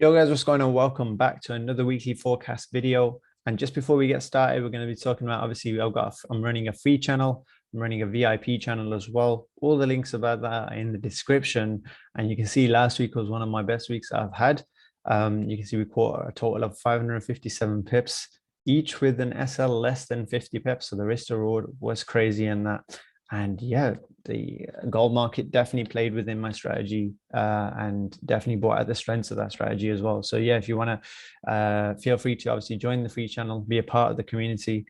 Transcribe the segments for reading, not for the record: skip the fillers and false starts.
Yo guys, what's going on? Welcome back to another weekly forecast video. And just before we get started, we're going to be talking about, obviously, I'm running a free channel. I'm running a VIP channel as well. All the links about that are in the description. And you can see last week was one of my best weeks I've had. You can see we caught a total of 557 pips, each with an SL less than 50 pips. So the risk to reward was crazy in that. And yeah, the gold market definitely played within my strategy and definitely brought out the strengths of that strategy as well. So yeah, if you want to feel free to obviously join the free channel, be a part of the community,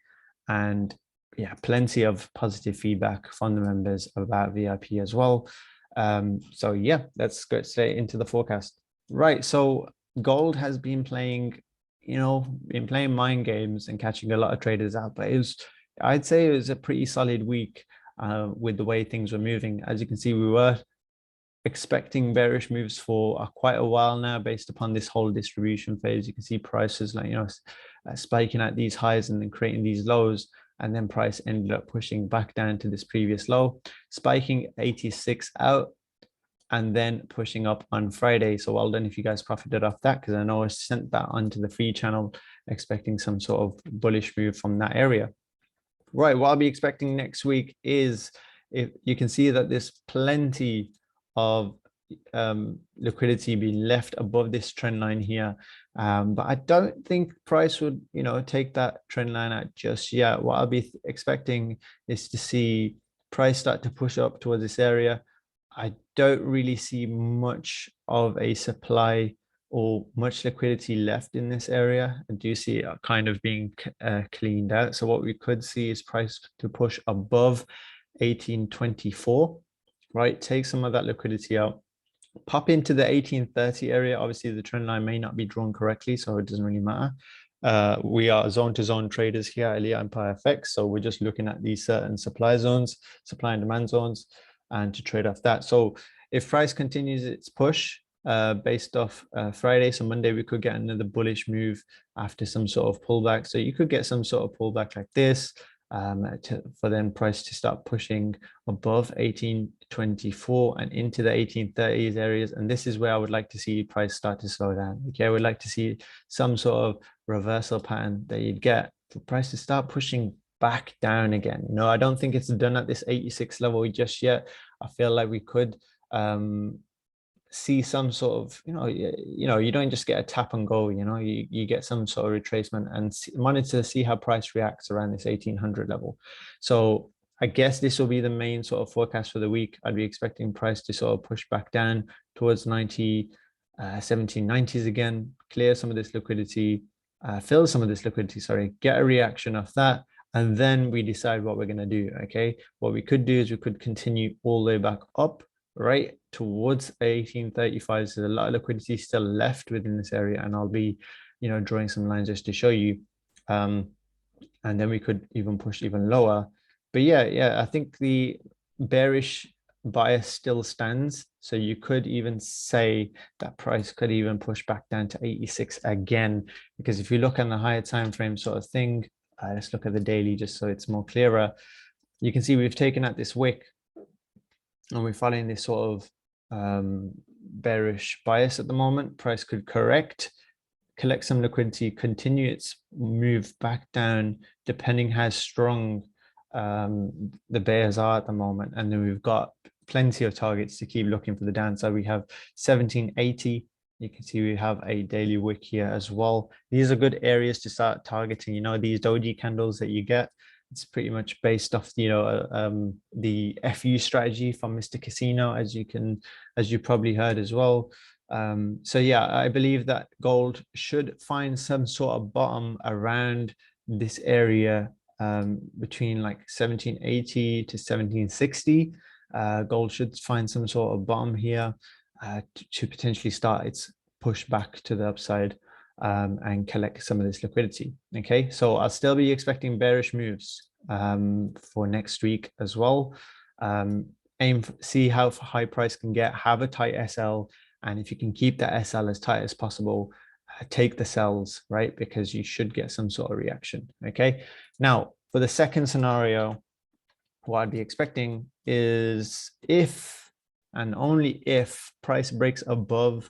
and yeah, plenty of positive feedback from the members about VIP as well. So yeah, let's go straight into the forecast. Right, so gold has been playing, been playing mind games and catching a lot of traders out, but I'd say it was a pretty solid week. With the way things were moving. As you can see, we were expecting bearish moves for quite a while now based upon this whole distribution phase. You can see prices spiking at these highs and then creating these lows, and then price ended up pushing back down to this previous low, spiking 86 out and then pushing up on Friday. So well done if you guys profited off that, because I know I sent that onto the free channel expecting some sort of bullish move from that area. Right, what I'll be expecting next week is, if you can see that there's plenty of liquidity being left above this trend line here, but I don't think price would take that trend line out just yet. What I'll be expecting is to see price start to push up towards this area. I don't really see much of a supply or much liquidity left in this area. I do see it kind of being cleaned out. So what we could see is price to push above 1824, right? Take some of that liquidity out, pop into the 1830 area. Obviously, the trend line may not be drawn correctly, so it doesn't really matter. We are zone-to-zone traders here at Elite Empire FX, so we're just looking at these certain supply zones, supply and demand zones, and to trade off that. So if price continues its push, based off Friday, so Monday we could get another bullish move after some sort of pullback. So you could get some sort of pullback like this for then price to start pushing above 1824 and into the 1830s areas. And this is where I would like to see price start to slow down. Okay, I would like to see some sort of reversal pattern that you'd get for price to start pushing back down again. I don't think it's done at this 86 level just yet. I feel like we could see some sort of, you don't just get a tap and go, you get some sort of retracement and monitor to see how price reacts around this 1800 level. So I guess this will be the main sort of forecast for the week. I'd be expecting price to sort of push back down towards 1790s again, clear some of this liquidity, fill some of this liquidity, sorry, get a reaction of that. And then we decide what we're going to do. Okay, what we could do is we could continue all the way back up, right towards 1835. So a lot of liquidity still left within this area, and I'll be drawing some lines just to show you, and then we could even push even lower. But yeah, I think the bearish bias still stands. So you could even say that price could even push back down to 86 again, because if you look on the higher time frame sort of thing, let's look at the daily just so it's more clearer. You can see we've taken out this wick and we're following this sort of bearish bias at the moment. Price could collect some liquidity, continue its move back down, depending how strong the bears are at the moment. And then we've got plenty of targets to keep looking for the downside. We have 1780. You can see we have a daily wick here as well. These are good areas to start targeting. These doji candles that you get, it's pretty much based off the FU strategy from Mr. Casino, as you probably heard as well. So yeah, I believe that gold should find some sort of bottom around this area, between like 1780 to 1760. Gold should find some sort of bottom here to potentially start its push back to the upside, and collect some of this liquidity. Okay, so I'll still be expecting bearish moves for next week as well. See how high price can get, have a tight SL, and if you can keep that SL as tight as possible, take the sells, right? Because you should get some sort of reaction. Okay, now for the second scenario, what I'd be expecting is if and only if price breaks above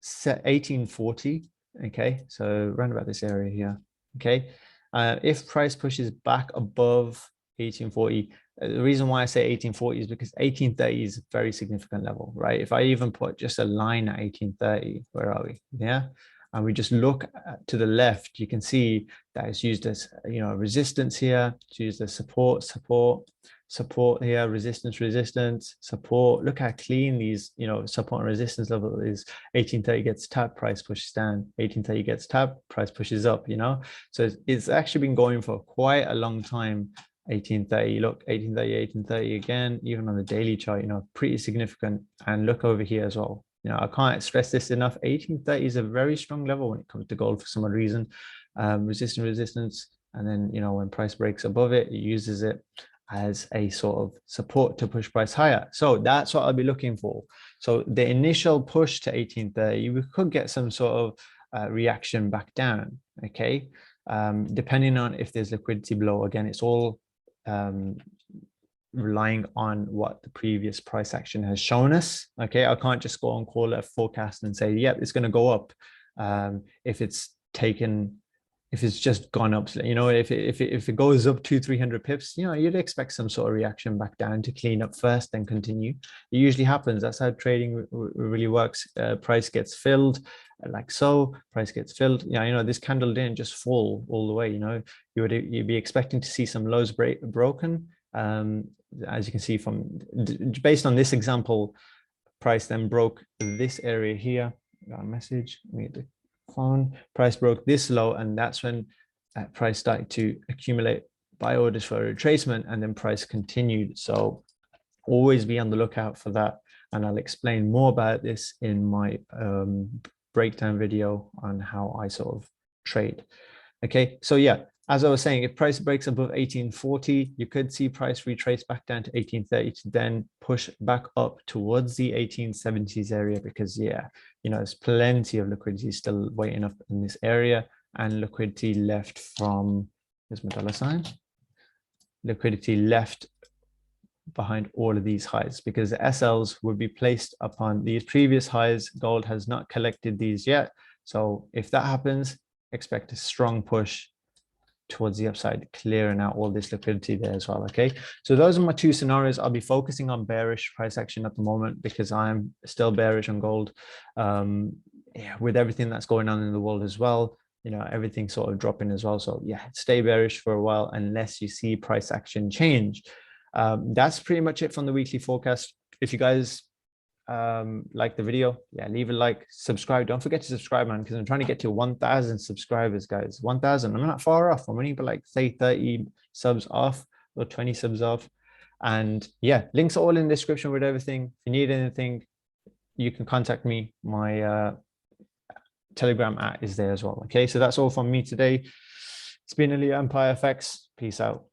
set 1840. Okay, so around about this area here. Okay, if price pushes back above 1840, the reason why I say 1840 is because 1830 is a very significant level, right? If I even put just a line at 1830, where are we? Yeah, and we just look to the left, you can see that it's used as, you know, resistance here. It's used as support, support here, resistance, support. Look how clean these, you know, support and resistance level is. 1830 gets tapped, price pushes down. 1830 gets tapped, price pushes up, you know. So it's actually been going for quite a long time. 1830, look, 1830, 1830 again, even on the daily chart, you know, pretty significant. And look over here as well. You know, I can't stress this enough. 1830 is a very strong level when it comes to gold for some odd reason. Resistance, and then, you know, when price breaks above it, it uses it as a sort of support to push price higher. So that's what I'll be looking for. So the initial push to 1830, we could get some sort of reaction back down, okay? Depending on if there's liquidity below. Again, it's all relying on what the previous price action has shown us. Okay, I can't just go and call it a forecast and say, yep, it's going to go up. If it's just gone up, you know, if it goes up 200-300 pips, you know, you'd expect some sort of reaction back down to clean up first, then continue. It usually happens. That's how trading really works. Price gets filled, like so. Price gets filled. Yeah, you know, this candle didn't just fall all the way. You know, you'd be expecting to see some lows broken. As you can see from based on this example, price then broke this area here. Got a message. Let me get the phone. Price broke this low, and that's when price started to accumulate buy orders for a retracement, and then price continued. So always be on the lookout for that, and I'll explain more about this in my breakdown video on how I sort of trade. Okay, so yeah, as I was saying, if price breaks above 1840, you could see price retrace back down to 1830 to then push back up towards the 1870s area, because yeah, you know, there's plenty of liquidity still waiting up in this area, and liquidity left from, here's my dollar sign, liquidity left behind all of these highs, because the SLs would be placed upon these previous highs. Gold has not collected these yet. So if that happens, expect a strong push towards the upside, clearing out all this liquidity there as well. Okay, so those are my two scenarios. I'll be focusing on bearish price action at the moment because I'm still bearish on gold. Yeah, with everything that's going on in the world as well, you know, everything sort of dropping as well. So yeah, stay bearish for a while unless you see price action change. That's pretty much it from the weekly forecast. If you guys like the video, yeah, leave a like, subscribe. Don't forget to subscribe, man, because I'm trying to get to 1,000 subscribers, guys. 1,000. I'm not far off. I'm only but like say 30 subs off or 20 subs off. And yeah, links are all in the description with everything. If you need anything, you can contact me. My Telegram is there as well. Okay, so that's all from me today. It's been Elite Empire FX. Peace out.